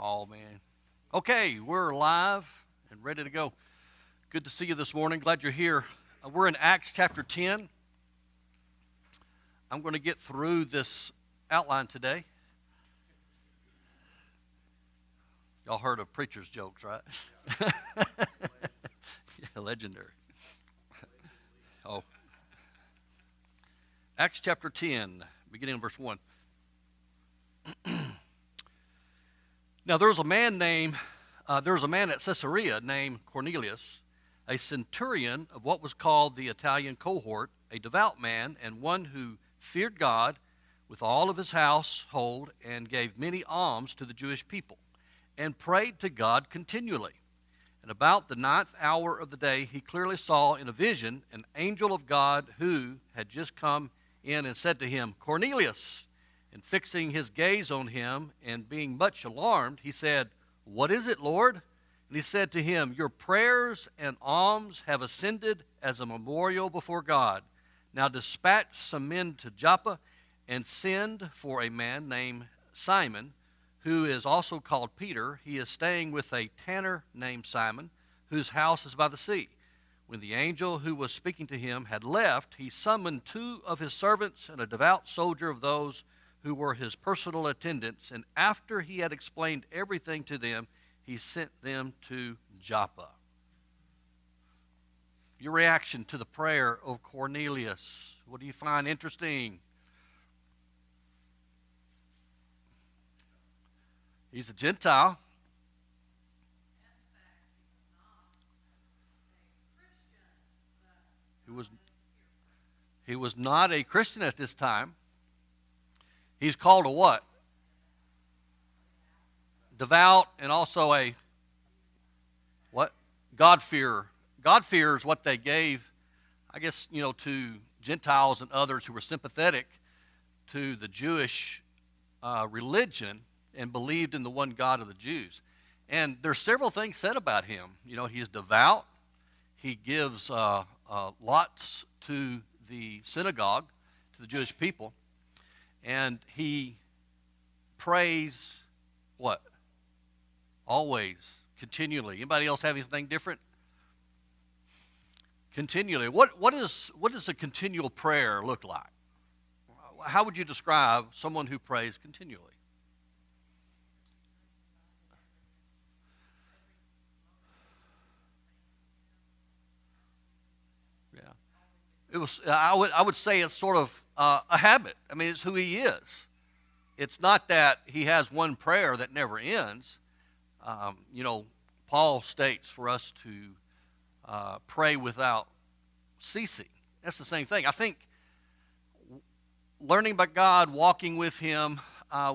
Oh, man. Okay, we're live and ready to go. Good to see you this morning. Glad you're here. We're in Acts chapter 10. I'm going to get through this outline today. Y'all heard of preacher's jokes, right? Yeah, legendary. Oh. Acts chapter 10, beginning in verse 1. Now there was a man at Caesarea named Cornelius, a centurion of what was called the Italian cohort, a devout man, and one who feared God with all of his household, and gave many alms to the Jewish people, and prayed to God continually. And about the 9th hour of the day, he clearly saw in a vision an angel of God who had just come in and said to him, "Cornelius." And fixing his gaze on him and being much alarmed, he said, "What is it, Lord?" And he said to him, "Your prayers and alms have ascended as a memorial before God. Now dispatch some men to Joppa and send for a man named Simon, who is also called Peter. He is staying with a tanner named Simon, whose house is by the sea." When the angel who was speaking to him had left, he summoned 2 of his servants and a devout soldier of those who were his personal attendants, and after he had explained everything to them, he sent them to Joppa. Your reaction to the prayer of Cornelius, what do you find interesting? He's a Gentile. He was not a Christian at this time. He's called a what? Devout, and also a what? God-fearer. God-fearer is what they gave, I guess, to Gentiles and others who were sympathetic to the Jewish religion and believed in the one God of the Jews. And there's several things said about him. He's devout. He gives lots to the synagogue, to the Jewish people. And he prays what? Always, continually. Anybody else have anything different? Continually. What does a continual prayer look like? How would you describe someone who prays continually? I would say it's sort of a habit. I mean, it's who he is. It's not that he has one prayer that never ends. Paul states for us to pray without ceasing. That's the same thing. I think learning about God, walking with him,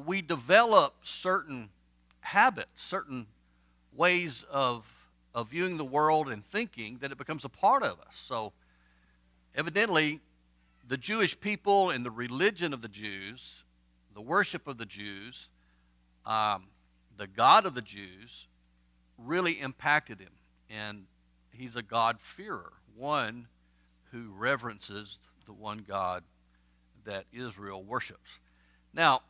we develop certain habits, certain ways of viewing the world and thinking that it becomes a part of us. So evidently, the Jewish people and the religion of the Jews, the worship of the Jews, the God of the Jews, really impacted him. And he's a God-fearer, one who reverences the one God that Israel worships. Now,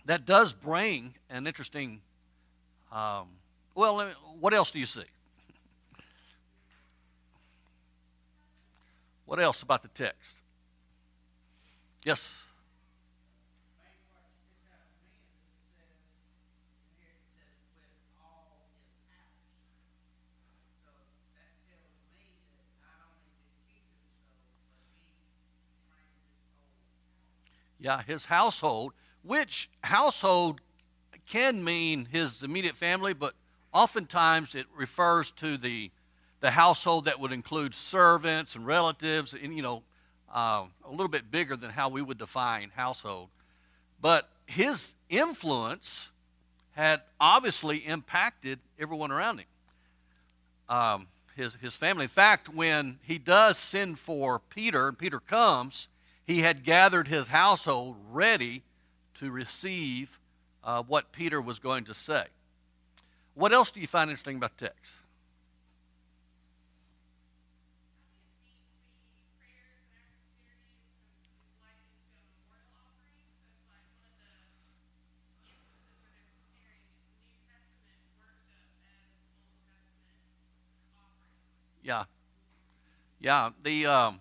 that does bring an interesting, what else do you see? What else about the text? Yes? Yeah, his household, which household can mean his immediate family, but oftentimes it refers to the household that would include servants and relatives, and a little bit bigger than how we would define household. But his influence had obviously impacted everyone around him. His family. In fact, when he does send for Peter, and Peter comes, he had gathered his household ready to receive what Peter was going to say. What else do you find interesting about the text? Yeah, yeah. The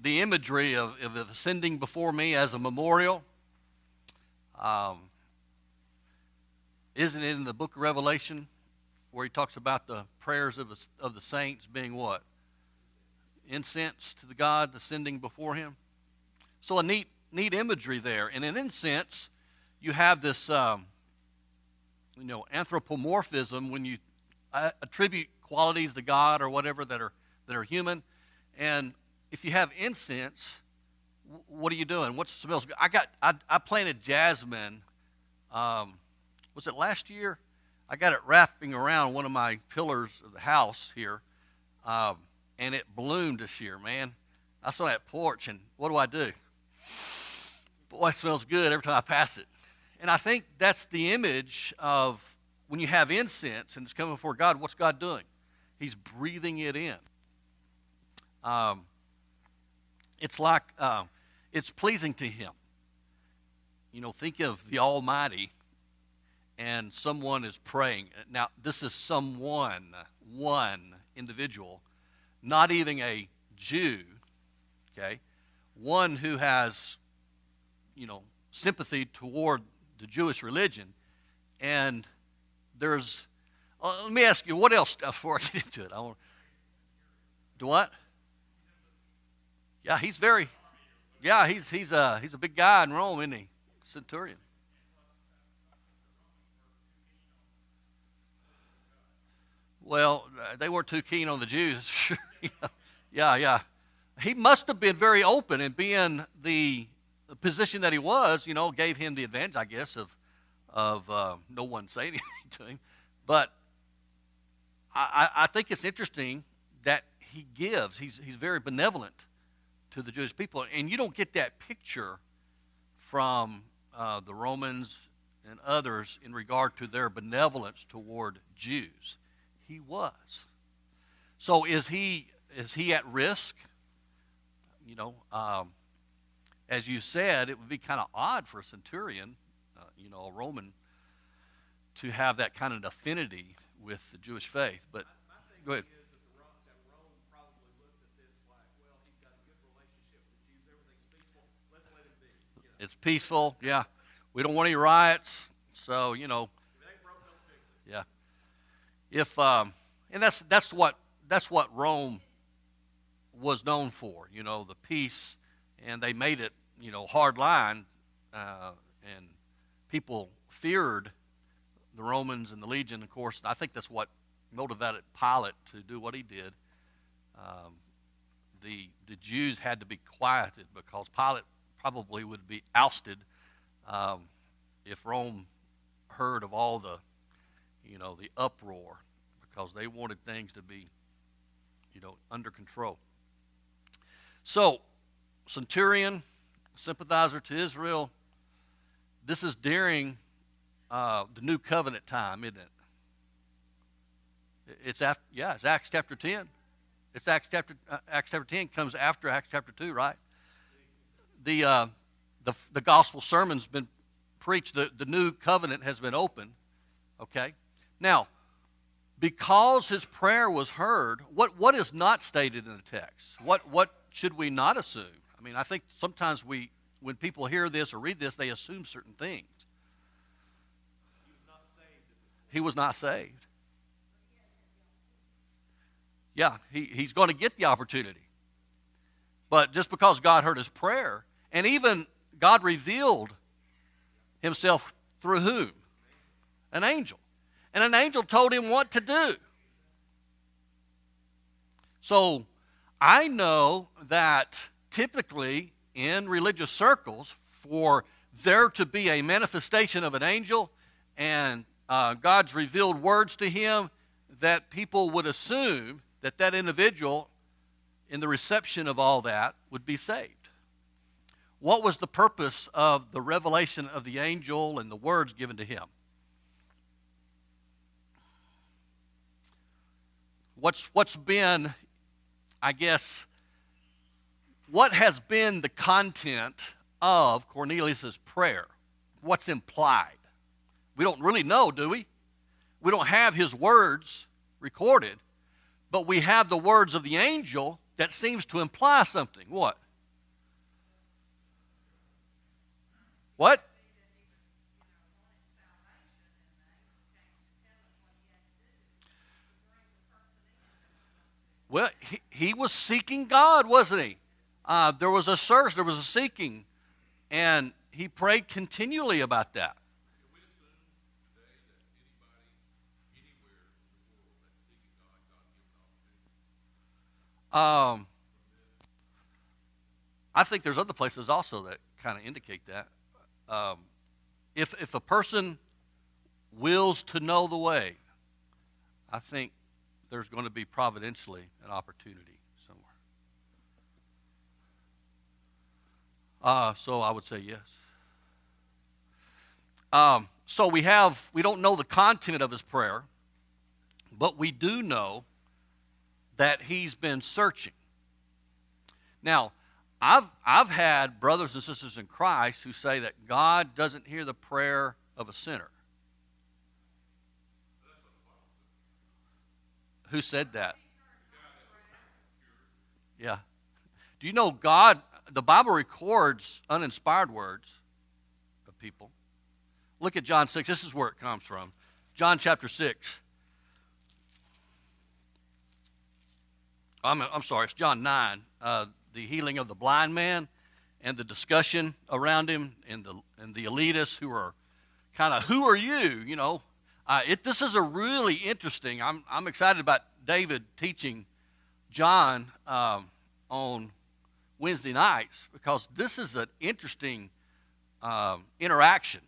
imagery of ascending before me as a memorial, um, isn't it in the book of Revelation where he talks about the prayers of the saints being what? Incense to the God ascending before him. So a neat imagery there. And in incense, you have this anthropomorphism when you attribute qualities to God or whatever that are human. And if you have incense, what are you doing? What smells good? I planted jasmine. Was it last year? I got it wrapping around one of my pillars of the house here, and it bloomed this year, man. I saw that porch, and what do? Boy, it smells good every time I pass it. And I think that's the image of when you have incense and it's coming before God, what's God doing? He's breathing it in. It's like it's pleasing to him. Think of the Almighty and someone is praying. Now, this is one individual, not even a Jew, okay? One who has, sympathy toward the Jewish religion. And there's, let me ask you, what else before I get into it? Do what? Yeah, he's a big guy in Rome, isn't he? Centurion. Well, they weren't too keen on the Jews. Sure. Yeah. He must have been very open, and being the position that he was, gave him the advantage, I guess, of no one saying anything to him. But I think it's interesting that he gives. He's very benevolent to the Jewish people, and you don't get that picture from the Romans and others in regard to their benevolence toward Jews. He was. So is he at risk? As you said, it would be kind of odd for a centurion, a Roman, to have that kind of affinity with the Jewish faith. But go ahead. Is that Rome probably looked at this like, well, he's got a good relationship with the Jews, everything's peaceful, let's let him be. It's peaceful, yeah. We don't want any riots, so If it ain't broke, don't fix it. yeah. And that's what Rome was known for, the peace, and they made it, hard line, and people feared the Romans and the legion. Of course, I think that's what motivated Pilate to do what he did. The Jews had to be quieted because Pilate probably would be ousted if Rome heard of all the uproar, because they wanted things to be, under control. So, Centurion, sympathizer to Israel, this is during the New Covenant time, isn't it? It's Acts chapter 10. It's Acts chapter 10 comes after Acts chapter 2, right? The gospel sermon's been preached. The New Covenant has been opened. Okay? Now, because his prayer was heard, what is not stated in the text? What should we not assume? I mean, I think sometimes when people hear this or read this, they assume certain things. He was not saved. Yeah, he's going to get the opportunity. But just because God heard his prayer, and even God revealed himself through whom? An angel. And an angel told him what to do. So I know that typically in religious circles, for there to be a manifestation of an angel and God's revealed words to him, that people would assume that individual in the reception of all that would be saved. What was the purpose of the revelation of the angel and the words given to him? What's been, I guess, what has been the content of Cornelius' prayer? What's implied? We don't really know, do we? We don't have his words recorded, but we have the words of the angel that seems to imply something. What? What? Well, he was seeking God, wasn't he? There was a search, there was a seeking, and he prayed continually about that. I think there's other places also that kind of indicate that. If a person wills to know the way, I think there's going to be providentially an opportunity somewhere. So I would say yes. So we don't know the content of his prayer, but we do know that he's been searching. Now, I've had brothers and sisters in Christ who say that God doesn't hear the prayer of a sinner. Who said that? Yeah. Do you know God, the Bible records uninspired words of people. Look at John 6. This is where it comes from. John chapter 6. I'm sorry, it's John 9. The healing of the blind man and the discussion around him and the elitists who are kind of, who are you? You know, this is a really interesting. I'm excited about David teaching John on Wednesday nights because this is an interesting interaction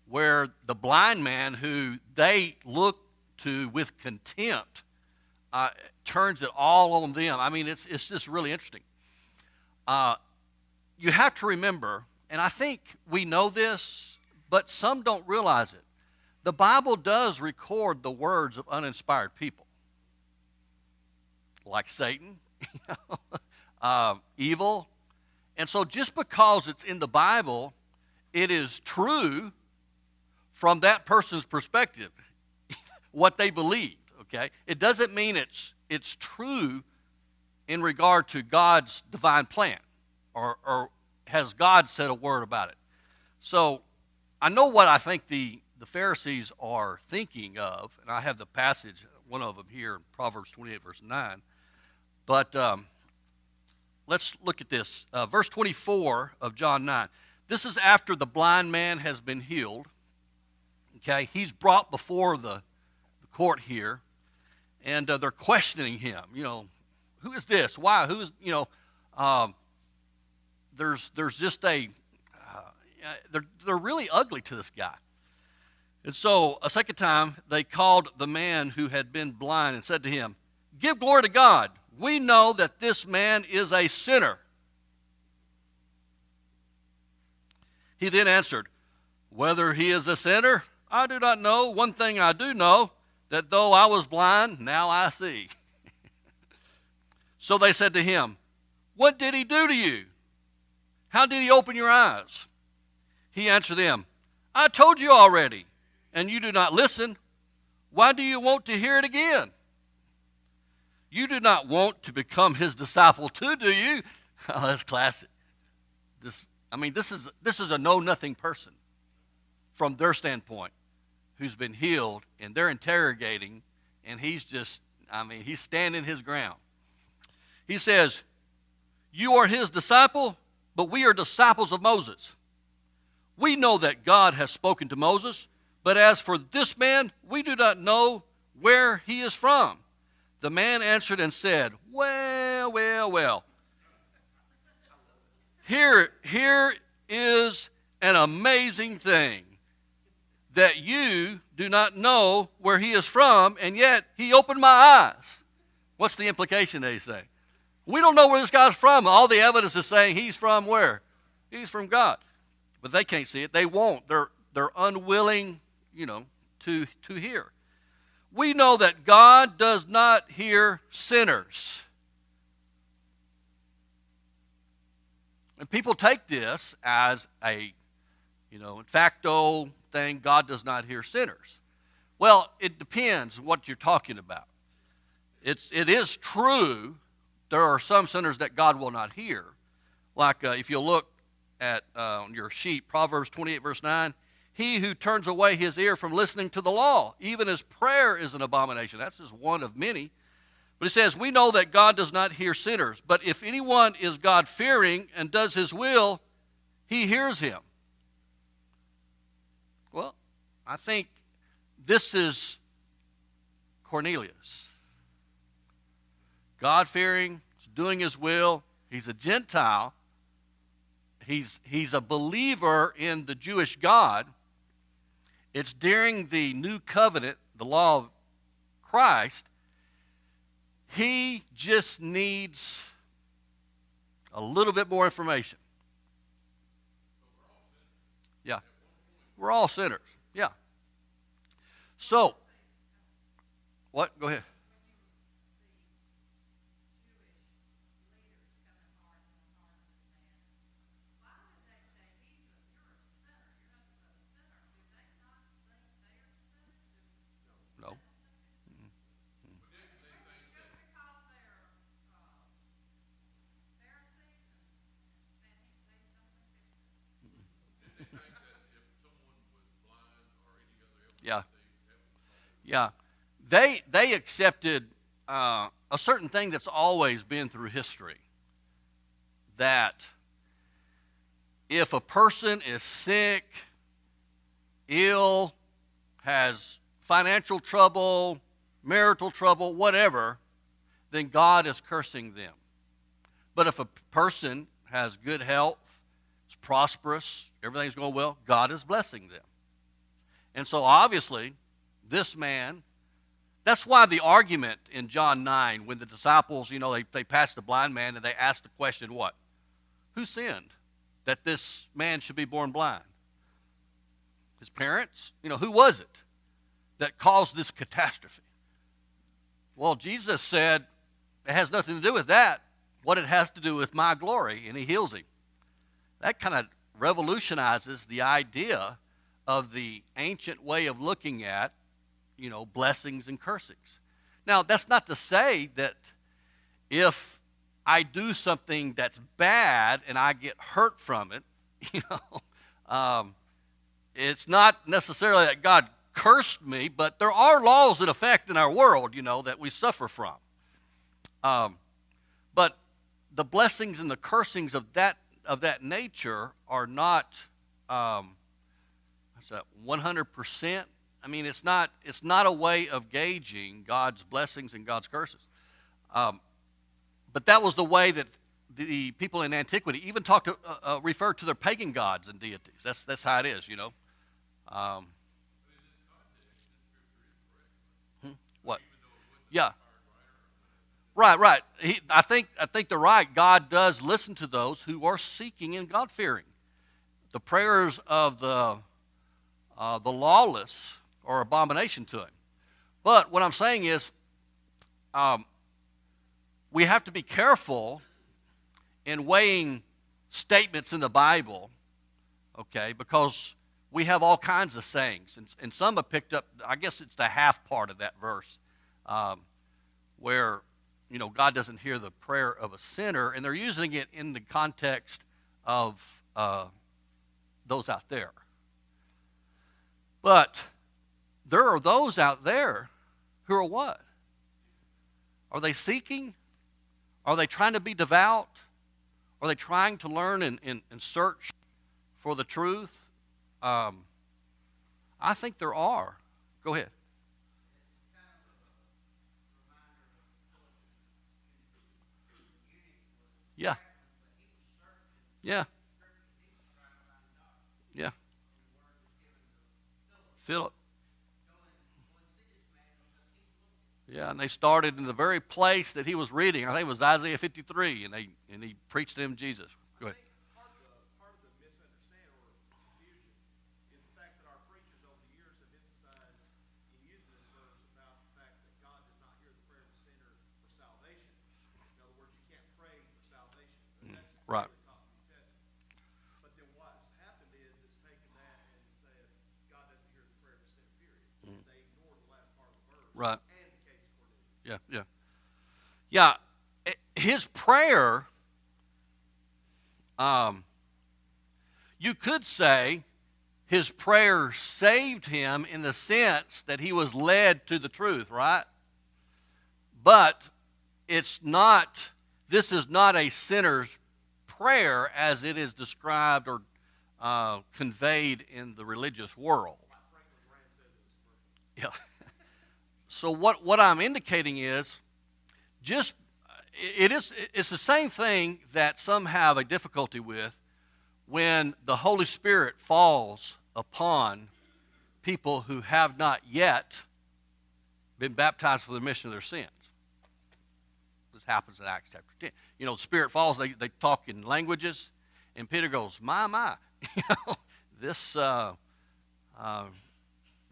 where the blind man who they look to with contempt turns it all on them. I mean, it's just really interesting. You have to remember, and I think we know this, but some don't realize it. The Bible does record the words of uninspired people, like Satan, evil. And so just because it's in the Bible, it is true from that person's perspective, what they believed, okay? It doesn't mean it's true in regard to God's divine plan, or has God said a word about it. So I know what I think the Pharisees are thinking of, and I have the passage, one of them here in Proverbs 28, verse 9. But let's look at this. Verse 24 of John 9. This is after the blind man has been healed. Okay, he's brought before the court here, and they're questioning him. You know, who is this? Why? Who is, you know, there's just a, they're really ugly to this guy. And so a second time they called the man who had been blind and said to him, "Give glory to God. We know that this man is a sinner." He then answered, "Whether he is a sinner, I do not know. One thing I do know, that though I was blind, now I see." So they said to him, "What did he do to you? How did he open your eyes?" He answered them, "I told you already, and you do not listen. Why do you want to hear it again? You do not want to become his disciple too, do you?" Oh, that's classic. This is a know-nothing person from their standpoint who's been healed, and they're interrogating, and he's just, he's standing his ground. He says, "You are his disciple, but we are disciples of Moses. We know that God has spoken to Moses, but as for this man, we do not know where he is from." The man answered and said, Well. Here is an amazing thing, that you do not know where he is from, and yet he opened my eyes. What's the implication they say? We don't know where this guy's from. All the evidence is saying he's from where? He's from God. But they can't see it. They won't. They're unwilling, to hear. We know that God does not hear sinners. And people take this as a, in facto thing, God does not hear sinners. Well, it depends what you're talking about. it is true there are some sinners that God will not hear. Like if you look at your sheet, Proverbs 28, verse 9, he who turns away his ear from listening to the law, even his prayer is an abomination. That's just one of many. But it says, we know that God does not hear sinners, but if anyone is God-fearing and does his will, he hears him. Well, I think this is Cornelius. God-fearing, doing his will. He's a Gentile. He's a believer in the Jewish God. It's during the new covenant, the law of Christ. He just needs a little bit more information. Yeah. We're all sinners. Yeah. So, what? Go ahead. No. Yeah. Yeah. They accepted a certain thing that's always been through history. That if a person is sick, ill, has financial trouble, marital trouble, whatever, then God is cursing them. But if a person has good health, is prosperous, everything's going well, God is blessing them. And so obviously, this man, that's why the argument in John 9, when the disciples, they passed the blind man and they asked the question, what? Who sinned that this man should be born blind? His parents? Who was it that caused this catastrophe? Well, Jesus said it has nothing to do with that. What it has to do with my glory, and he heals him. That kind of revolutionizes the idea of the ancient way of looking at, blessings and cursings. Now, that's not to say that if I do something that's bad and I get hurt from it, it's not necessarily that God cursed me, but there are laws in effect in our world, that we suffer from. But the blessings and the cursings of that nature are not 100%. I mean, it's not a way of gauging God's blessings and God's curses. But that was the way that the people in antiquity even referred to their pagan gods and deities. That's how it is, What? Yeah. Right. I think they're right. God does listen to those who are seeking and God-fearing. The prayers of the lawless are abomination to him. But what I'm saying is, we have to be careful in weighing statements in the Bible, okay, because we have all kinds of sayings. And some have picked up, I guess it's the half part of that verse, where, God doesn't hear the prayer of a sinner, and they're using it in the context of those out there. But there are those out there who are what? Are they seeking? Are they trying to be devout? Are they trying to learn and search for the truth? I think there are. Go ahead. Yeah. Yeah. Yeah. Philip. Yeah, and they started in the very place that he was reading. I think it was Isaiah 53, and he preached to him Jesus. Go ahead. Part of the misunderstanding or confusion is the fact that our preachers over the years have emphasized in using this verse about the fact that God does not hear the prayer of the sinner for salvation. In other words, you can't pray for salvation. That's Right. the top of the New Testament. But then what's happened is it's taken that and said God doesn't hear the prayer of the sinner, period. They ignore the last part of the verse. Right. And the case of Cornelius. Yeah. Yeah, his prayer, you could say his prayer saved him in the sense that he was led to the truth, right? But it's not, this is not a sinner's prayer as it is described or conveyed in the religious world. Yeah. So what I'm indicating is just it's the same thing that some have a difficulty with when the Holy Spirit falls upon people who have not yet been baptized for the remission of their sins. This happens in Acts chapter 10. You know, the Spirit falls, they talk in languages, and Peter goes, my. You know, this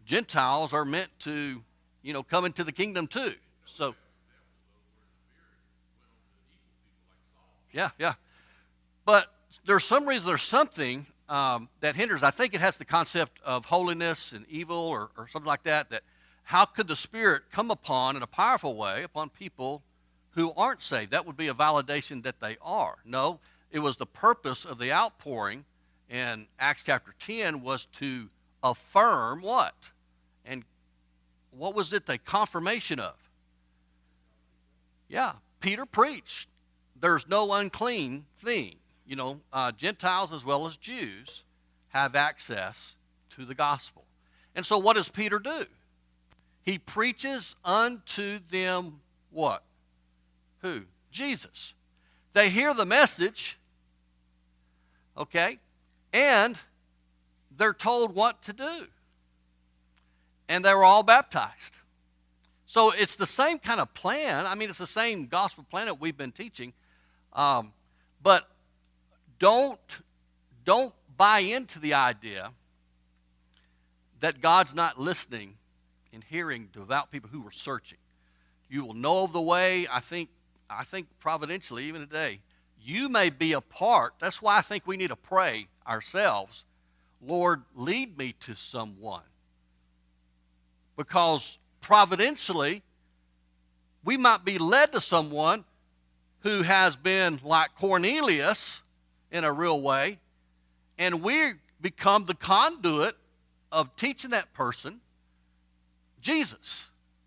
Gentiles are meant to, you know, come into the kingdom too. So, yeah. But there's something that hinders. I think it has the concept of holiness and evil or something like that, that how could the Spirit come upon in a powerful way upon people who aren't saved? That would be a validation that they are. No, it was the purpose of the outpouring in Acts chapter 10 was to affirm what? And what was it the confirmation of? Yeah, Peter preached. There's no unclean thing. You know, Gentiles as well as Jews have access to the gospel. And so what does Peter do? He preaches unto them what? Who? Jesus. They hear the message, okay, and they're told what to do. And they were all baptized. So it's the same kind of plan. I mean, it's the same gospel plan that we've been teaching. But don't buy into the idea that God's not listening and hearing devout people who are searching. You will know of the way. I think providentially, even today, you may be a part. That's why I think we need to pray ourselves. Lord, lead me to someone. Because providentially, we might be led to someone who has been like Cornelius in a real way, and we become the conduit of teaching that person Jesus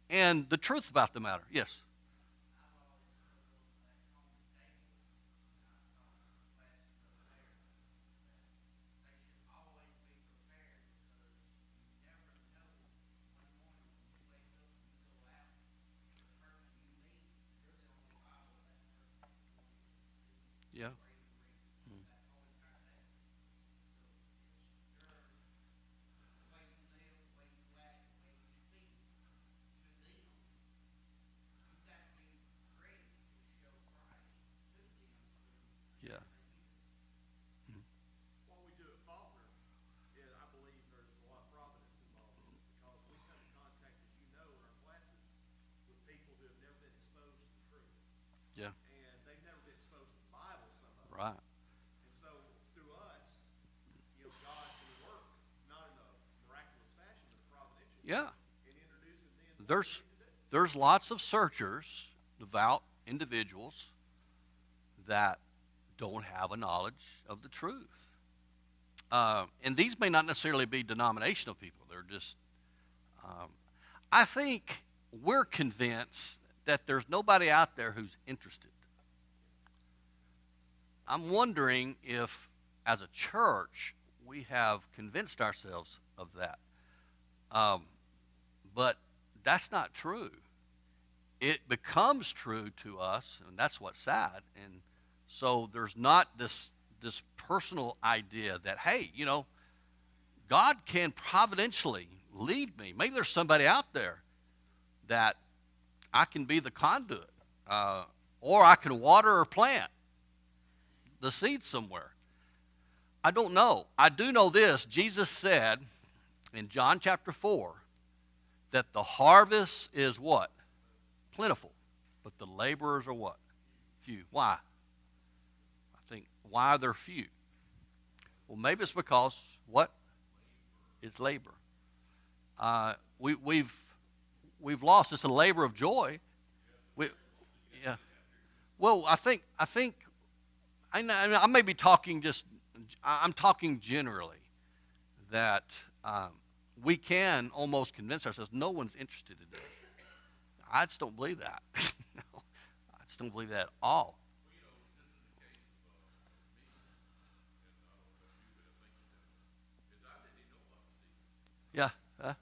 and the truth about the matter. Yes. Yeah. Yeah. What we do at Faulkner is, I believe there's a lot of providence involved in it because we come in contact, as you know, in our classes with people who have never been exposed to the truth. Yeah. And they've never been exposed to the Bible, some of them. Right. And so through us, you know, God can work not in a miraculous fashion, but providential. Yeah. And introducing them to what There's they need to do. there's lots of searchers, devout individuals that don't have a knowledge of the truth. And these may not necessarily be denominational people. They're just, I think we're convinced that there's nobody out there who's interested. I'm wondering if, as a church, we have convinced ourselves of that. But that's not true. It becomes true to us, and that's what's sad. And so there's not this personal idea that, hey, you know, God can providentially lead me. Maybe there's somebody out there that I can be the conduit, or I can water or plant the seed somewhere. I don't know. I do know this. Jesus said in John chapter 4 that the harvest is what? Plentiful. But the laborers are what? Few. Why? I think, why are there few? Well, maybe it's because what? It's labor. We've lost. It's a labor of joy. Yeah. Well, I may be talking I'm talking generally that we can almost convince ourselves no one's interested in that. I just don't believe that. No, I just don't believe that at all. Yeah. Yeah.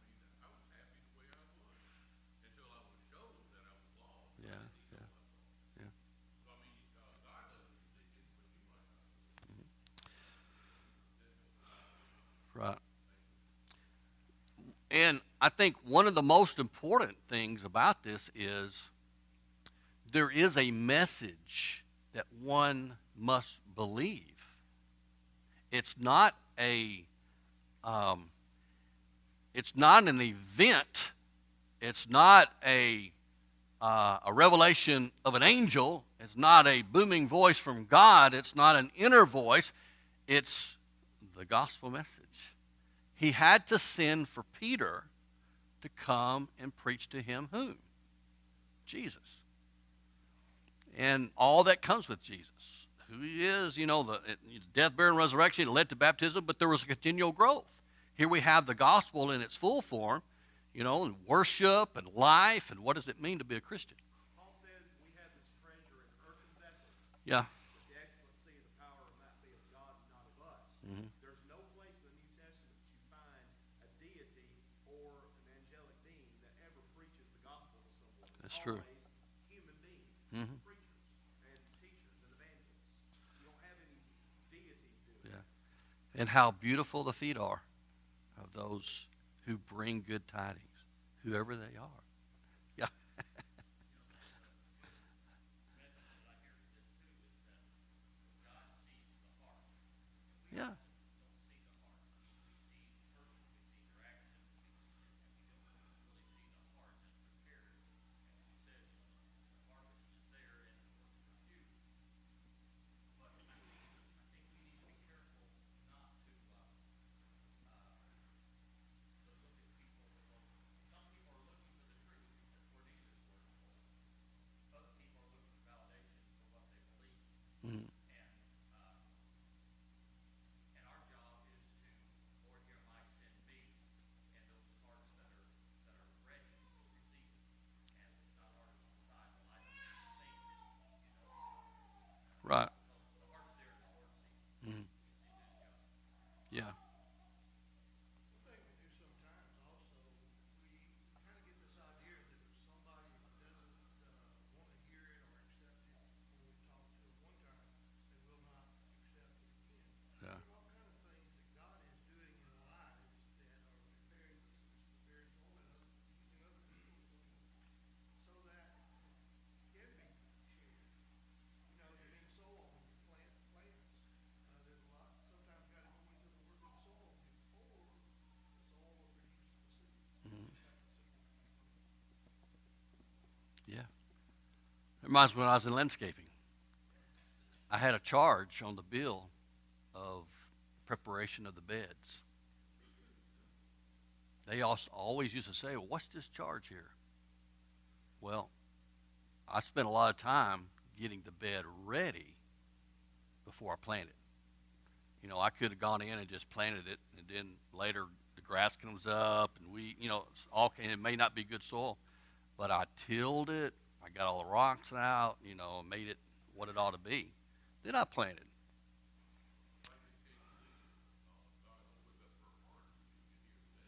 Yeah. Yeah. Yeah. Right. And I think one of the most important things about this is there is a message that one must believe. It's not a um, it's not an event. It's not a revelation of an angel. It's not a booming voice from God. It's not an inner voice. It's the gospel message. He had to send for Peter to come and preach to him whom? Jesus. And all that comes with Jesus. Who he is, the death, burial, and resurrection led to baptism, but there was a continual growth. Here we have the gospel in its full form, and worship and life, and what does it mean to be a Christian? Paul says we have this treasure in earthen vessels. Yeah. That the excellency and the power might be of God and not of us. Mm-hmm. There's no place in the New Testament that you find a deity or an angelic being that ever preaches the gospel to someone. It's That's true. always human beings, Mm-hmm. preachers and teachers and evangelists. You don't have any deities doing Yeah. it. And how beautiful the feet are of those who bring good tidings, whoever they are. Yeah. Yeah. Mm-hmm. Right. Mm-hmm. Yeah. One thing we do sometimes also, we kind of get this idea that if somebody doesn't want to hear it or accept it when we talk to them one time, they will not accept it again. Yeah. There's all kind of things that God is doing in our lives that are preparing us for very moment of using other people so that it can be shared. And in soil, when you plant plants, there's a lot. Sometimes got to go into the work of the soil before the soil will produce the seed. Mm-hmm. Yeah. It reminds me when I was in landscaping. I had a charge on the bill of preparation of the beds. They also always used to say, well, what's this charge here? Well, I spent a lot of time getting the bed ready before I planted. I could have gone in and just planted it, and then later the grass comes up, and and it may not be good soil, but I tilled it, I got all the rocks out, made it what it ought to be. Then I planted.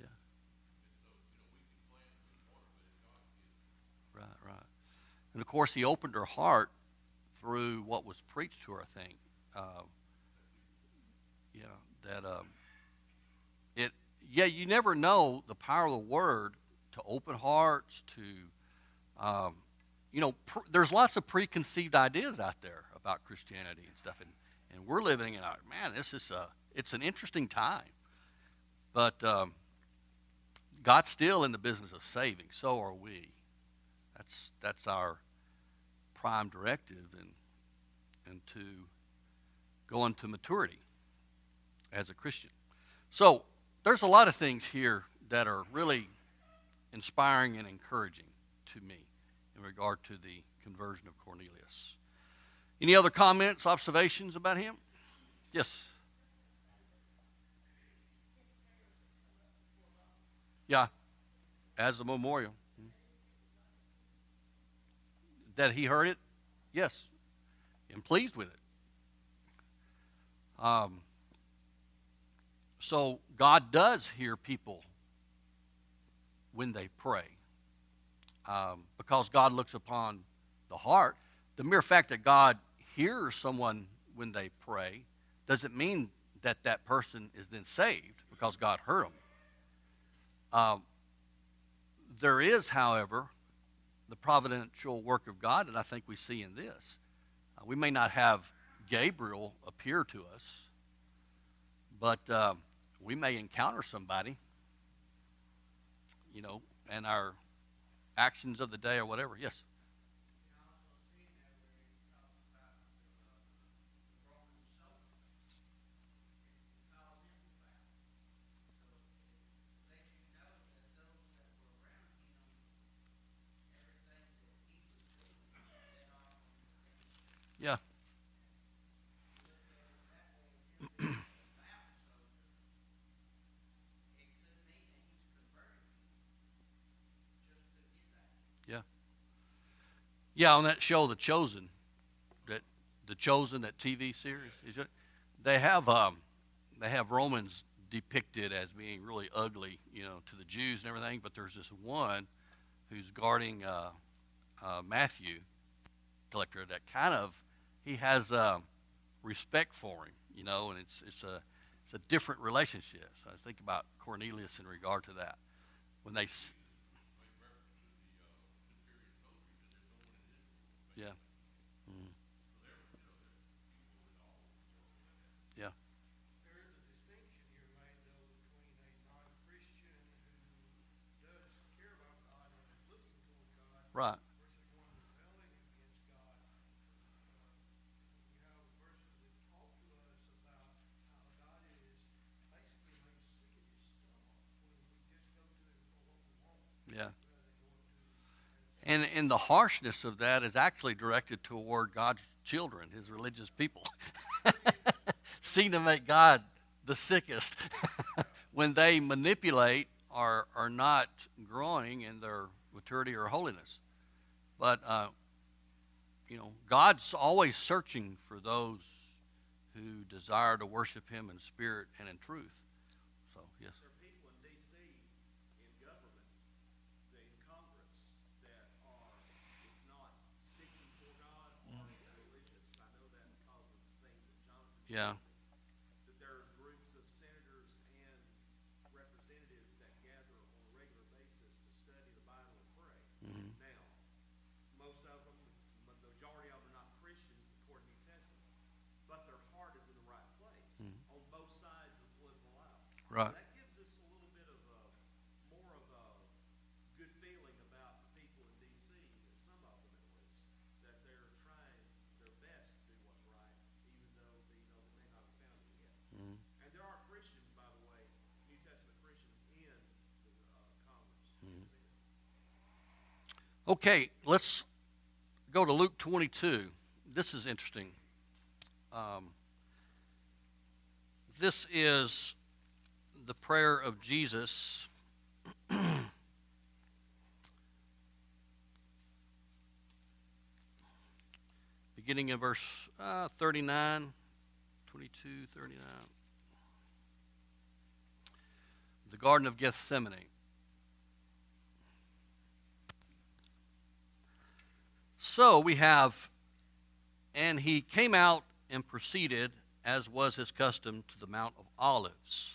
Yeah, right, right. And of course, he opened her heart through what was preached to her, I think. Yeah, that it. Yeah, you never know the power of the word to open hearts. There's lots of preconceived ideas out there about Christianity and stuff, and we're living in it's an interesting time, but God's still in the business of saving. So are we. That's our prime directive, and to go into maturity as a Christian. So there's a lot of things here that are really inspiring and encouraging to me. in regard to the conversion of Cornelius. Any other comments, observations about him? Yes. Yeah, as a memorial. That he heard it? Yes. And pleased with it. So God does hear people when they pray, because God looks upon the heart. The mere fact that God hears someone when they pray doesn't mean that that person is then saved because God heard them. There is, however, the providential work of God that I think we see in this. We may not have Gabriel appear to us, but we may encounter somebody, and our actions of the day or whatever. Yes. Yeah. Yeah. Yeah, on that show, The Chosen, that TV series, they have Romans depicted as being really ugly, to the Jews and everything. But there's this one who's guarding Matthew, collector, that kind of he has respect for him, and it's a different relationship. So I think about Cornelius in regard to that when they. Yeah. Mm. Yeah. There is a distinction here made, though, between a non-Christian who does care about God and is looking toward God Right. versus one rebelling against God. We have a verses that talk to us about how God is basically made sick at his stomach when we just go to him for what we want Yeah. rather than going to him. And the harshness of that is actually directed toward God's children, his religious people. Seem to make God the sickest when they manipulate or are not growing in their maturity or holiness. But, God's always searching for those who desire to worship him in spirit and in truth. So, yes. There are people in D.C. in government, in Congress, that are, if not seeking for God, are religious. I know that because of the things that Jonathan Yeah. told me, that there are groups of senators and representatives that gather on a regular basis to study the Bible and pray. Mhm. Now, most of them, the majority of them are not Christians according to the New Testament, but their heart is in the right place on both sides of the political aisle. Right. So that gives us a little bit of more of a good feeling about the people in D.C., that some of them at least, that they're trying their best to do what's right, even though they may not have found it yet. Mhm. And there are Christians, by the way, New Testament Christians in the Congress. Okay, let's go to Luke 22. This is interesting. This is the prayer of Jesus beginning in verse 39, 22, 39. The Garden of Gethsemane. So we have, and he came out and proceeded, as was his custom, to the Mount of Olives.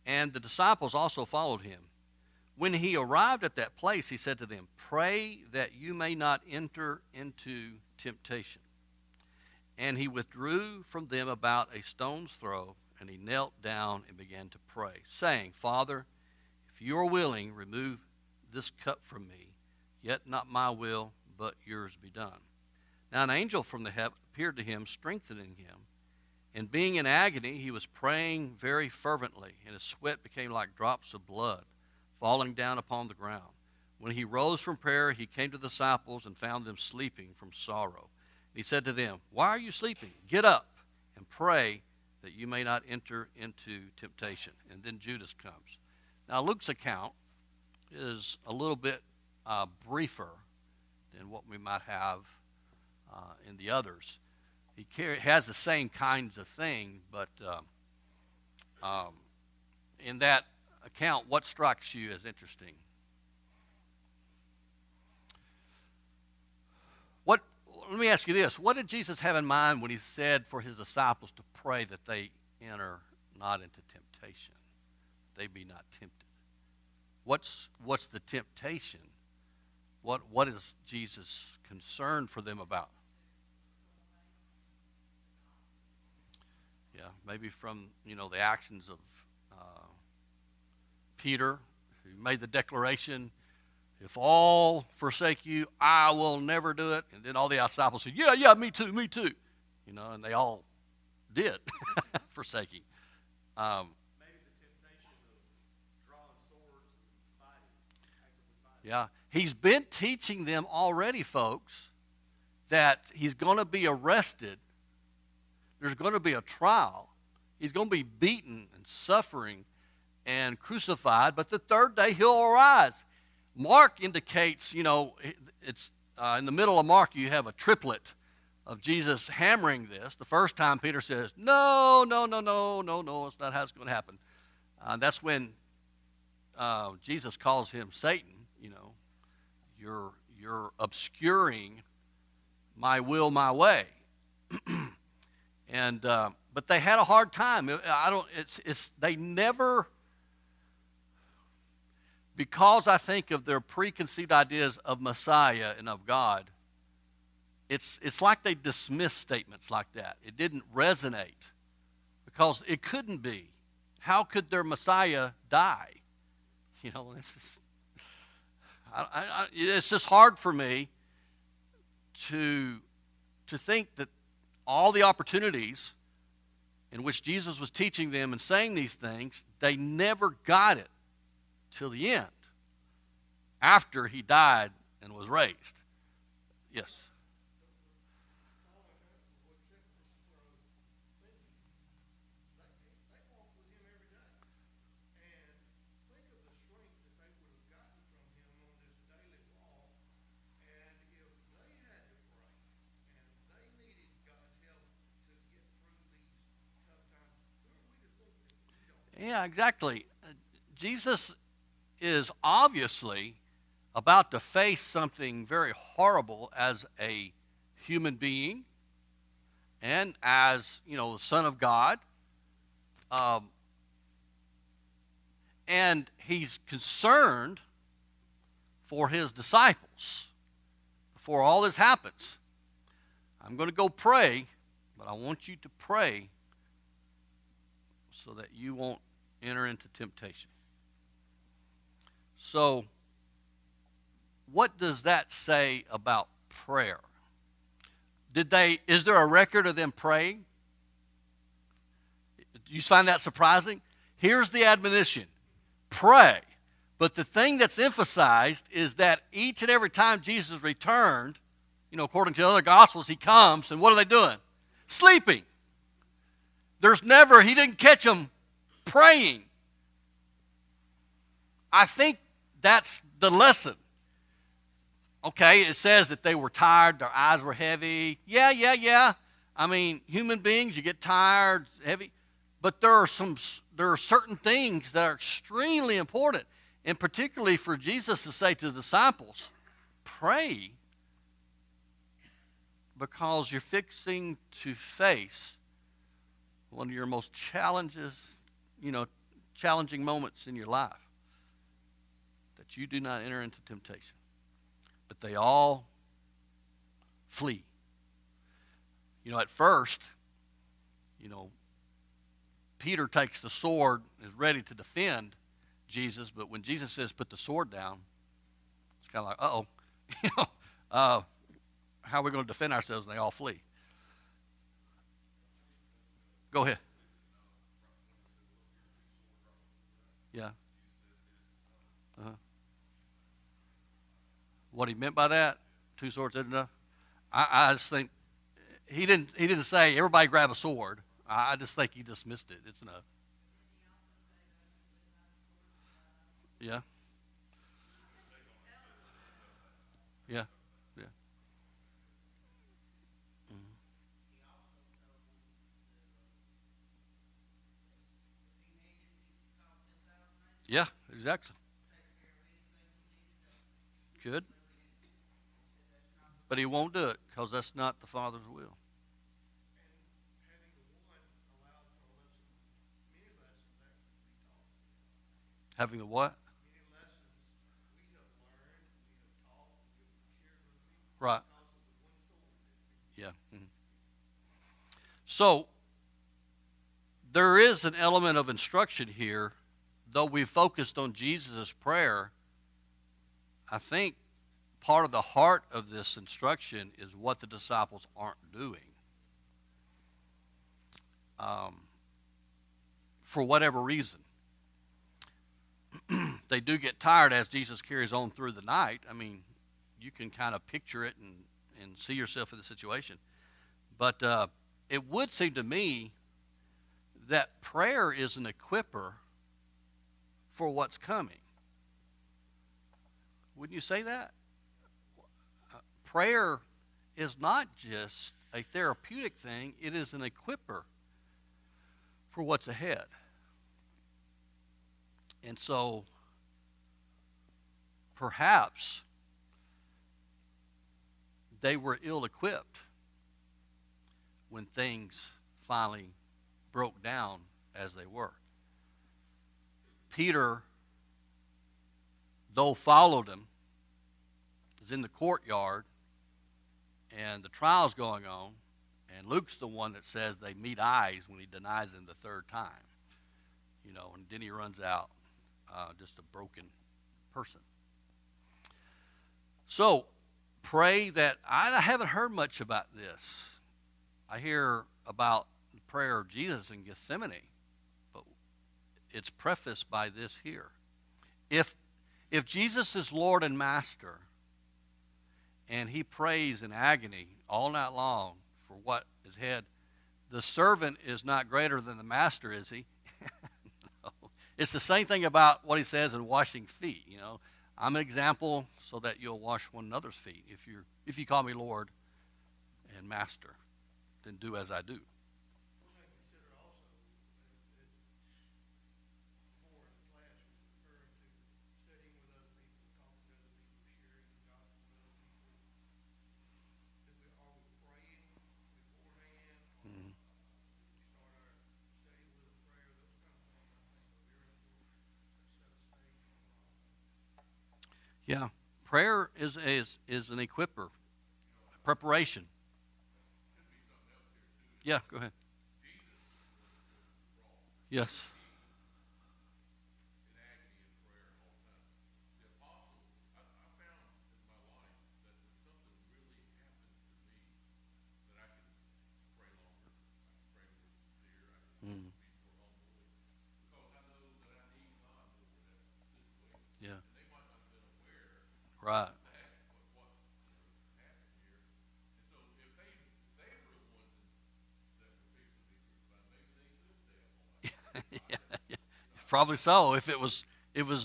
And the disciples also followed him. When he arrived at that place, he said to them, "Pray that you may not enter into temptation." And he withdrew from them about a stone's throw, and he knelt down and began to pray, saying, "Father, if you are willing, remove this cup from me, yet not my will, but yours be done." Now an angel from the heaven appeared to him, strengthening him. And being in agony, he was praying very fervently, and his sweat became like drops of blood falling down upon the ground. When he rose from prayer, he came to the disciples and found them sleeping from sorrow. He said to them, "Why are you sleeping? Get up and pray that you may not enter into temptation." And then Judas comes. Now, Luke's account is a little bit briefer than what we might have in the others. He has the same kinds of thing, but in that account, what strikes you as interesting? Let me ask you this. What did Jesus have in mind when he said for his disciples to pray that they enter not into temptation, they be not tempted? What's the temptation? What is Jesus concerned for them about? Yeah, maybe from the actions of Peter, who made the declaration, "If all forsake you, I will never do it." And then all the disciples said, "Yeah, me too. And they all did forsaking. Maybe the temptation of drawing swords and actively fighting. Yeah, he's been teaching them already, folks, that he's going to be arrested. There's going to be a trial. He's going to be beaten and suffering and crucified, but the third day he'll arise. Mark indicates, it's in the middle of Mark, you have a triplet of Jesus hammering this. The first time Peter says, no, it's not how it's going to happen. That's when Jesus calls him Satan. You're obscuring my will, my way. And but they had a hard time. They never. Because I think of their preconceived ideas of Messiah and of God, it's like they dismiss statements like that. It didn't resonate because it couldn't be. How could their Messiah die? It's just hard for me to think that all the opportunities in which Jesus was teaching them and saying these things, they never got it till the end, after he died and was raised. Yes. Yeah, exactly. Jesus is obviously about to face something very horrible as a human being and as, the Son of God. And he's concerned for his disciples before all this happens. I'm going to go pray, but I want you to pray so that you won't enter into temptation. So, what does that say about prayer? Is there a record of them praying? Do you find that surprising? Here's the admonition: pray. But the thing that's emphasized is that each and every time Jesus returned, according to the other Gospels, he comes, and what are they doing? Sleeping. He didn't catch them praying. I think that's the lesson. Okay, it says that they were tired, their eyes were heavy. Yeah. I mean, human beings, you get tired, heavy. But there are certain things that are extremely important, and particularly for Jesus to say to the disciples, pray, because you're fixing to face one of your most challenging moments in your life, that you do not enter into temptation. But they all flee. At first, Peter takes the sword and is ready to defend Jesus, but when Jesus says put the sword down, it's kind of like, how are we going to defend ourselves? And they all flee. Go ahead. Yeah. What he meant by that, two swords isn't enough. I just think he didn't say everybody grab a sword. I just think he dismissed it. It's enough. Yeah. Yeah. Yeah. Mhm. Yeah. Exactly. Good. But he won't do it because that's not the Father's will. And having the one allowed for a lesson, many lessons actually to be taught. Having a what? Many lessons we have learned, we have taught, we have shared with people Right. because of the one sword that we Yeah. Mhm. So there is an element of instruction here, though we focused on Jesus' prayer. I think part of the heart of this instruction is what the disciples aren't doing. For whatever reason. They do get tired as Jesus carries on through the night. I mean, you can kind of picture it and see yourself in the situation. But it would seem to me that prayer is an equiper for what's coming. Wouldn't you say that? Prayer is not just a therapeutic thing, it is an equiper for what's ahead. And so perhaps they were ill-equipped when things finally broke down as they were. Peter, though followed him, is in the courtyard, and the trial's going on, and Luke's the one that says they meet eyes when he denies him the third time. And then he runs out, just a broken person. So, pray that, I haven't heard much about this. I hear about the prayer of Jesus in Gethsemane, but it's prefaced by this here. If Jesus is Lord and Master, and he prays in agony all night long for what is ahead, the servant is not greater than the master, is he? No. It's the same thing about what he says in washing feet. I'm an example so that you'll wash one another's feet. If you call me Lord and Master, then do as I do. one thing to consider also, that before in the class was referring to studying with other people, talking to other people, sharing the gospel with other people. Are we praying beforehand? Mm-hmm. We start our study with a prayer. Those kind of things I think are very important to set a stage for all things. Yeah, prayer is an equiper, preparation. Yeah, go ahead. Yes. Mm. Yeah. Right. Yeah, yeah. Probably so. If it was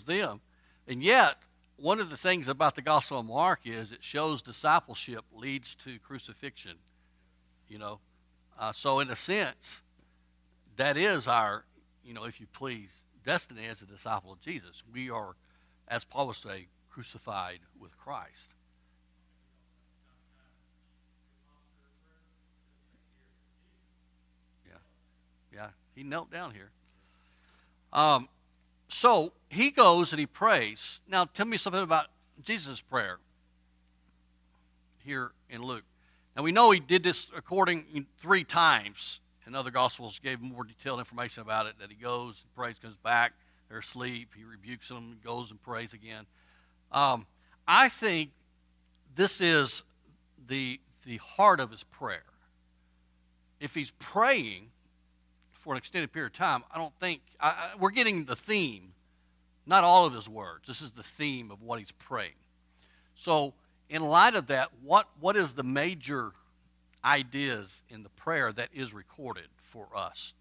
them, and yet one of the things about the Gospel of Mark is it shows discipleship leads to crucifixion. So in a sense, that is our, if you please, destiny as a disciple of Jesus. We are, as Paul would say, crucified with Christ. Yeah, yeah. He knelt down here. So he goes and he prays. Now, tell me something about Jesus' prayer here in Luke. Now, we know he did this according 3 times. In other Gospels gave more detailed information about it, that he goes and prays, comes back, they're asleep, he rebukes them, goes and prays again. I think this is the heart of his prayer. If he's praying for an extended period of time, I don't think, we're getting the theme, not all of his words. This is the theme of what he's praying. So in light of that, what is the major ideas in the prayer that is recorded for us?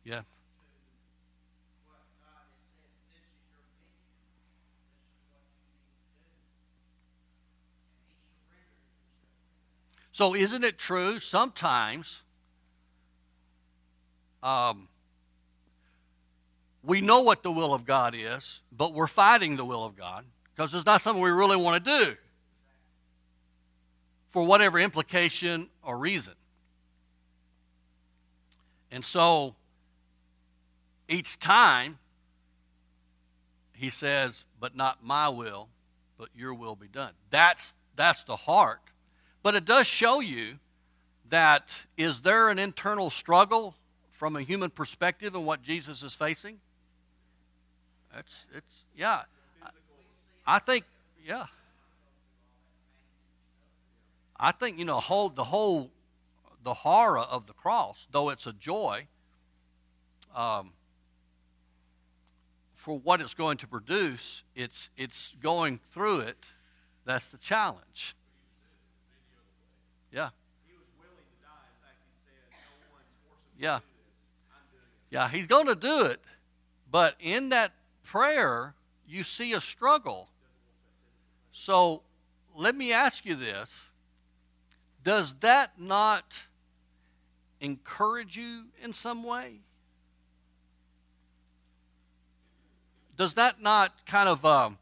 Yeah. So isn't it true sometimes we know what the will of God is, but we're fighting the will of God because it's not something we really want to do for whatever implication or reason. And so each time he says, but not my will, but your will be done. That's the heart. But it does show you that is there an internal struggle from a human perspective in what Jesus is facing? Yeah. I think, yeah. I think, the horror of the cross, though it's a joy, for what it's going to produce, it's going through it. That's the challenge. Yeah. He was willing to die. In fact, he said, no one's forcing me Yeah. to do this. I'm doing it. Yeah, he's going to do it. But in that prayer, you see a struggle. So let me ask you this. Does that not encourage you in some way? Does that not kind of,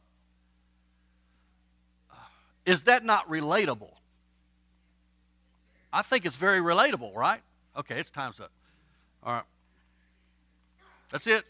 is that not relatable? I think it's very relatable, right? Okay, it's time's up. All right. That's it.